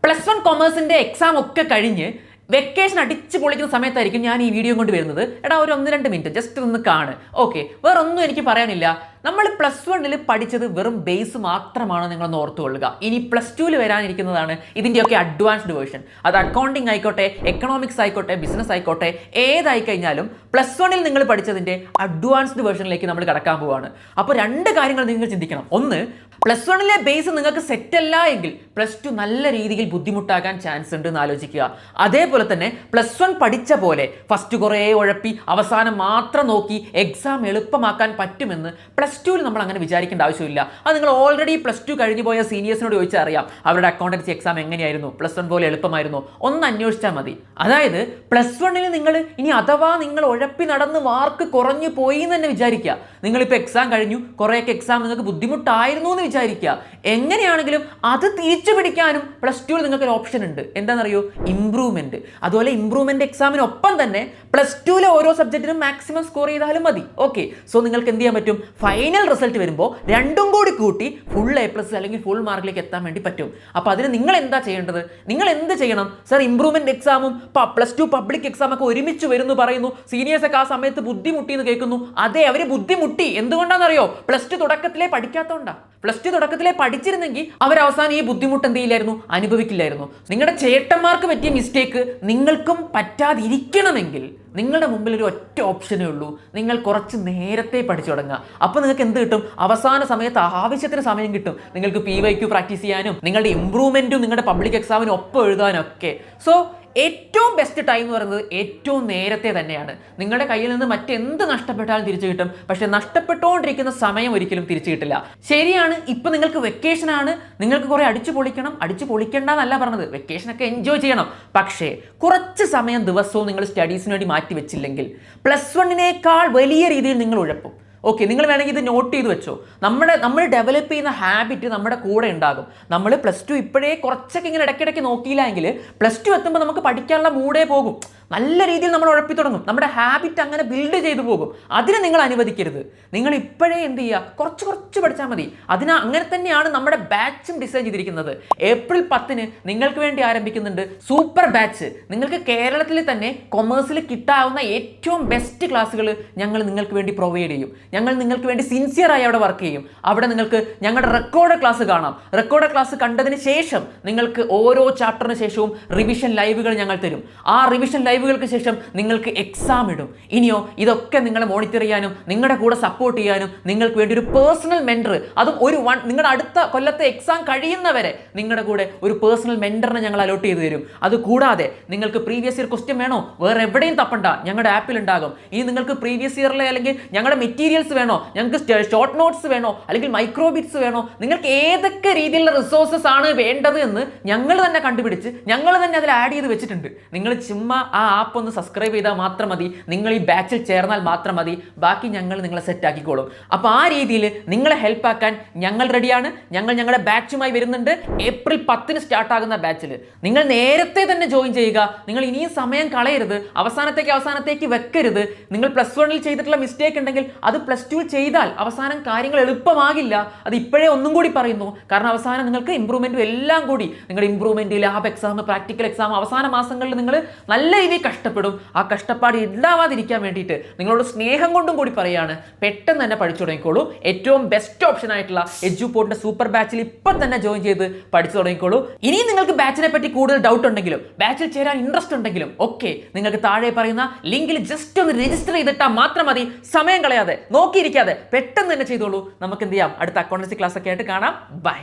+1 കൊമേഴ്സിന്റെ exam ഒക്കെ കഴിഞ്ഞ് vacation അടിച്ച് പൊളിക്കുന്ന സമയത്തായിരിക്കും ഞാൻ ഈ വീഡിയോ കൊണ്ട് വരുന്നത്. എടാ ഒരു 1-2 മിനിറ്റ് ജസ്റ്റ് ഒന്ന് കാണ്. ഓക്കെ, വേറെ ഒന്നും എനിക്ക് പറയാനില്ല. നമ്മൾ +1 പഠിച്ചത് വെറും ബേസ് മാത്രമാണ്, നിങ്ങളൊന്ന് ഓർത്തുകൊള്ളുക. ഇനി +2 വരാനിരിക്കുന്നതാണ് ഇതിൻ്റെയൊക്കെ അഡ്വാൻസ്ഡ് വേർഷൻ. അത് അക്കൗണ്ടിങ് ആയിക്കോട്ടെ, എക്കണോമിക്സ് ആയിക്കോട്ടെ, ബിസിനസ് ആയിക്കോട്ടെ, ഏതായി കഴിഞ്ഞാലും +1 നിങ്ങൾ പഠിച്ചതിൻ്റെ അഡ്വാൻസ്ഡ് വേർഷനിലേക്ക് നമ്മൾ കടക്കാൻ പോവുകയാണ്. അപ്പോൾ 2 കാര്യങ്ങൾ നിങ്ങൾ ചിന്തിക്കണം. ഒന്ന്, +1 ബേസ് നിങ്ങൾക്ക് സെറ്റ് അല്ല എങ്കിൽ +2 നല്ല രീതിയിൽ ബുദ്ധിമുട്ടാകാൻ ചാൻസ് ഉണ്ട് എന്ന് ആലോചിക്കുക. അതേപോലെ തന്നെ +1 പഠിച്ച പോലെ ഫസ്റ്റ് കുറേ ഉഴപ്പി അവസാനം മാത്രം നോക്കി എക്സാം എളുപ്പമാക്കാൻ പറ്റുമെന്ന് +2 നമ്മൾ അങ്ങനെ വിചാരിക്കേണ്ട ആവശ്യമില്ല. അത് നിങ്ങൾ ഓൾറെഡി +2 കഴിഞ്ഞു പോയ സീനിയേഴ്സിനോട് ചോദിച്ചാൽ അറിയാം അവരുടെ അക്കൗണ്ടൻസി എക്സാം എങ്ങനെയായിരുന്നു, +1 പോലെ എളുപ്പമായിരുന്നു, ഒന്ന് അന്വേഷിച്ചാൽ മതി. അതായത് +1 നിങ്ങൾ ഇനി അഥവാ നിങ്ങൾ ഉഴപ്പി നടന്ന് മാർക്ക് കുറഞ്ഞു പോയി എന്ന് തന്നെ വിചാരിക്കുക. നിങ്ങളിപ്പോൾ എക്സാം കഴിഞ്ഞു, കുറേയൊക്കെ എക്സാം നിങ്ങൾക്ക് ബുദ്ധിമുട്ടായിരുന്നു എന്ന് വിചാരിക്കുക. എങ്ങനെയാണെങ്കിലും അത് തിരിച്ചു പിടിക്കാനും +2 നിങ്ങൾക്ക് ഒരു ഓപ്ഷൻ ഉണ്ട്. എന്താണെന്നറിയോ? ഇംപ്രൂവ്മെന്റ്. അതുപോലെ ഇംപ്രൂവ്മെന്റ് എക്സാമിനൊപ്പം തന്നെ +2 ഓരോ സബ്ജക്റ്റിനും മാക്സിമം സ്കോർ ചെയ്താലും മതി. ഓക്കെ, സോ നിങ്ങൾക്ക് എന്ത് ചെയ്യാൻ പറ്റും? ഫൈനൽ റിസൾട്ട് വരുമ്പോൾ രണ്ടും കൂടി കൂട്ടി ഫുൾ A+ അല്ലെങ്കിൽ ഫുൾ മാർക്കിലേക്ക് എത്താൻ വേണ്ടി പറ്റും. അപ്പോൾ അതിന് നിങ്ങൾ എന്താ ചെയ്യേണ്ടത്? നിങ്ങൾ എന്ത് ചെയ്യണം? സർ, ഇംപ്രൂവ്മെന്റ് എക്സാമും +2 പബ്ലിക് എക്സാം ഒക്കെ ഒരുമിച്ച് വരുന്നു പറയുന്നു, സീനിയേഴ്സ് ഒക്കെ ആ സമയത്ത് ബുദ്ധിമുട്ടി എന്ന് കേൾക്കുന്നു. അതെ, അവർ ബുദ്ധിമുട്ടി. എന്തുകൊണ്ടാണെന്നറിയോ? +2 തുടക്കത്തിലേ പഠിക്കാത്തതുകൊണ്ടാണ്. +2 തുടക്കത്തിലെ പഠിച്ചിരുന്നെങ്കിൽ അവർ അവസാനം ഈ ബുദ്ധിമുട്ട് എന്ത് ചെയ്യില്ലായിരുന്നു? അനുഭവിക്കില്ലായിരുന്നു. നിങ്ങളുടെ ചേട്ടന്മാർക്ക് പറ്റിയ മിസ്റ്റേക്ക് നിങ്ങൾക്കും പറ്റാതിരിക്കണമെങ്കിൽ നിങ്ങളുടെ മുമ്പിൽ ഒരു ഒറ്റ ഓപ്ഷനേ ഉള്ളൂ. നിങ്ങൾ കുറച്ച് നേരത്തെ പഠിച്ചു തുടങ്ങുക. അപ്പോൾ നിങ്ങൾക്ക് എന്ത് കിട്ടും? അവസാന സമയത്ത് ആവശ്യത്തിന് സമയം കിട്ടും. നിങ്ങൾക്ക് PYQ പ്രാക്ടീസ് ചെയ്യാനും നിങ്ങളുടെ ഇംപ്രൂവ്മെൻറ്റും നിങ്ങളുടെ പബ്ലിക് എക്സാമിനും ഒപ്പം എഴുതാനൊക്കെ. സോ ഏറ്റവും ബെസ്റ്റ് ടൈം എന്ന് പറയുന്നത് ഏറ്റവും നേരത്തെ തന്നെയാണ്. നിങ്ങളുടെ കയ്യിൽ നിന്ന് മറ്റെന്ത് നഷ്ടപ്പെട്ടാലും തിരിച്ചു കിട്ടും. പക്ഷെ നഷ്ടപ്പെട്ടുകൊണ്ടിരിക്കുന്ന സമയം ഒരിക്കലും തിരിച്ചു കിട്ടില്ല. ശരിയാണ്, ഇപ്പം നിങ്ങൾക്ക് വെക്കേഷനാണ്, നിങ്ങൾക്ക് കുറേ അടിച്ചു പൊളിക്കണം. അടിച്ചു പൊളിക്കേണ്ടെന്നല്ല പറഞ്ഞത്, വെക്കേഷനൊക്കെ എൻജോയ് ചെയ്യണം. പക്ഷേ കുറച്ച് സമയം ദിവസവും നിങ്ങൾ സ്റ്റഡീസിന് വേണ്ടി മാറ്റി വെച്ചില്ലെങ്കിൽ +1 വലിയ രീതിയിൽ നിങ്ങൾ ഉഴപ്പും. ഓക്കെ, നിങ്ങൾ വേണമെങ്കിൽ ഇത് നോട്ട് ചെയ്ത് വെച്ചോ. നമ്മൾ ഡെവലപ്പ് ചെയ്യുന്ന ഹാബിറ്റ് നമ്മുടെ കൂടെ ഉണ്ടാകും. നമ്മൾ +2 ഇപ്പോഴേ കുറച്ചൊക്കെ ഇങ്ങനെ ഇടയ്ക്കിടയ്ക്ക് നോക്കിയില്ല എങ്കിൽ +2 എത്തുമ്പോൾ നമുക്ക് പഠിക്കാനുള്ള മൂടേ പോകും. നല്ല രീതിയിൽ നമ്മൾ ഉഴപ്പി തുടങ്ങും. നമ്മുടെ ഹാബിറ്റ് അങ്ങനെ ബിൽഡ് ചെയ്തു പോകും. അതിന് നിങ്ങൾ അനുവദിക്കരുത്. നിങ്ങൾ ഇപ്പോഴേ എന്ത് ചെയ്യുക? കുറച്ച് പഠിച്ചാൽ മതി. അങ്ങനെ തന്നെയാണ് നമ്മുടെ ബാച്ചും ഡിസൈൻ ചെയ്തിരിക്കുന്നത്. ഏപ്രിൽ 10 നിങ്ങൾക്ക് വേണ്ടി ആരംഭിക്കുന്നുണ്ട് സൂപ്പർ ബാച്ച്. നിങ്ങൾക്ക് കേരളത്തിൽ തന്നെ കൊമേഴ്സിൽ കിട്ടാവുന്ന ഏറ്റവും ബെസ്റ്റ് ക്ലാസ്സുകൾ ഞങ്ങൾ നിങ്ങൾക്ക് വേണ്ടി പ്രൊവൈഡ് ചെയ്യും. ഞങ്ങൾ നിങ്ങൾക്ക് വേണ്ടി സിൻസിയറായി അവിടെ വർക്ക് ചെയ്യും. അവിടെ നിങ്ങൾക്ക് ഞങ്ങളുടെ റെക്കോർഡ് ക്ലാസ് കാണാം. റെക്കോർഡ് ക്ലാസ് കണ്ടതിന് ശേഷം നിങ്ങൾക്ക് ഓരോ ചാപ്റ്ററിന് ശേഷവും റിവിഷൻ ലൈവുകൾ ഞങ്ങൾ തരും. ആ റിവിഷൻ ലൈവുകൾക്ക് ശേഷം നിങ്ങൾക്ക് എക്സാം ഇടും. ഇനിയോ ഇതൊക്കെ നിങ്ങളെ മോണിറ്റർ ചെയ്യാനും നിങ്ങളുടെ കൂടെ സപ്പോർട്ട് ചെയ്യാനും നിങ്ങൾക്ക് വേണ്ടി ഒരു പേഴ്സണൽ മെൻറ്റർ, അതും നിങ്ങളുടെ അടുത്ത കൊല്ലത്തെ എക്സാം കഴിയുന്നവരെ നിങ്ങളുടെ കൂടെ ഒരു പേഴ്സണൽ മെൻറ്ററിനെ ഞങ്ങൾ അലോട്ട് ചെയ്ത് തരും. അതുകൂടാതെ നിങ്ങൾക്ക് പ്രീവിയസ് ഇയർ ക്വസ്റ്റ്യൻ വേണോ? വേറെ എവിടെയും തപ്പണ്ട, ഞങ്ങളുടെ ആപ്പിൽ ഉണ്ടാകും. ഇനി നിങ്ങൾക്ക് പ്രീവിയസ് ഇയറിലെ അല്ലെങ്കിൽ ഞങ്ങളുടെ മെറ്റീരിയൽസ് വേണോ, ഞങ്ങൾക്ക് ഷോർട്ട് നോട്ട്സ് വേണോ, അല്ലെങ്കിൽ മൈക്രോ ബിറ്റ്സ് വേണോ, നിങ്ങൾക്ക് ഏതൊക്കെ രീതിയിലുള്ള റിസോഴ്സസ് ആണ് വേണ്ടത് എന്ന് ഞങ്ങൾ തന്നെ കണ്ടുപിടിച്ച് ഞങ്ങൾ തന്നെ അതിൽ ആഡ് ചെയ്ത് വെച്ചിട്ടുണ്ട്. നിങ്ങൾ ചുമ്മാ ആ ആപ്പ് ഒന്ന് സബ്സ്ക്രൈബ് ചെയ്താൽ മാത്രം മതി. നിങ്ങൾ ഈ ബാച്ചിൽ ചേർന്നാൽ മാത്രം മതി. ബാക്കി ഞങ്ങൾ നിങ്ങളെ സെറ്റ് ആക്കിക്കോളും. അപ്പോൾ ആ രീതിയിൽ നിങ്ങളെ ഹെൽപ്പ് ആക്കാൻ ഞങ്ങൾ റെഡിയാണ്. ഞങ്ങളുടെ ബാച്ചുമായി വരുന്നുണ്ട്. ഏപ്രിൽ 10 സ്റ്റാർട്ടാകുന്ന ബാച്ചിൽ നിങ്ങൾ നേരത്തെ തന്നെ ജോയിൻ ചെയ്യുക. നിങ്ങൾ ഇനിയും സമയം കളയരുത്, അവസാനത്തേക്ക് വെക്കരുത്. നിങ്ങൾ +1 ചെയ്തിട്ടുള്ള മിസ്റ്റേക്ക് ഉണ്ടെങ്കിൽ അത് +2 ചെയ്താൽ അവസാനം കാര്യങ്ങൾ എളുപ്പമാകില്ല. അത് ഇപ്പോഴേ ഒന്നും കൂടി പറയുന്നു. കാരണം അവസാനം നിങ്ങൾക്ക് ഇംപ്രൂവ്മെൻറ്റും എല്ലാം കൂടി, നിങ്ങളുടെ improvement, lab exam, practical exam, അവസാന മാസങ്ങളിൽ നിങ്ങൾ നല്ല രീതിയിൽ കഷ്ടപ്പെടും. ആ കഷ്ടപ്പാട് ഉണ്ടാവാതിരിക്കാൻ വേണ്ടിയിട്ട് നിങ്ങളോട് സ്നേഹം കൊണ്ടും കൂടി പറയുകയാണ്, പെട്ടെന്ന് തന്നെ പഠിച്ചു തുടങ്ങിക്കോളൂ. ഏറ്റവും ബെസ്റ്റ് ഓപ്ഷൻ ആയിട്ടുള്ള എഡ്യൂപോർട്ടിന്റെ സൂപ്പർ ബാച്ചിൽ ഇപ്പം തന്നെ ജോയിൻ ചെയ്ത് പഠിച്ചു തുടങ്ങിക്കോളൂ. ഇനിയും നിങ്ങൾക്ക് ബാച്ചിനെ പറ്റി കൂടുതൽ ഡൗട്ട് ഉണ്ടെങ്കിലും ബാച്ചിൽ ചേരാൻ ഇൻട്രസ്റ്റ് ഉണ്ടെങ്കിലും ഒക്കെ നിങ്ങൾക്ക് താഴെ പറയുന്ന ലിങ്കിൽ ജസ്റ്റ് ഒന്ന് രജിസ്റ്റർ ചെയ്തിട്ടാൽ മാത്രം മതി. സമയം കളയാതെ, നോക്കിയിരിക്കാതെ പെട്ടെന്ന് തന്നെ ചെയ്തോളൂ. നമുക്ക് എന്ത് ചെയ്യാം? അടുത്ത അക്കൗണ്ടൻസി ക്ലാസ് ഒക്കെ ആയിട്ട് കാണാം. ബൈ.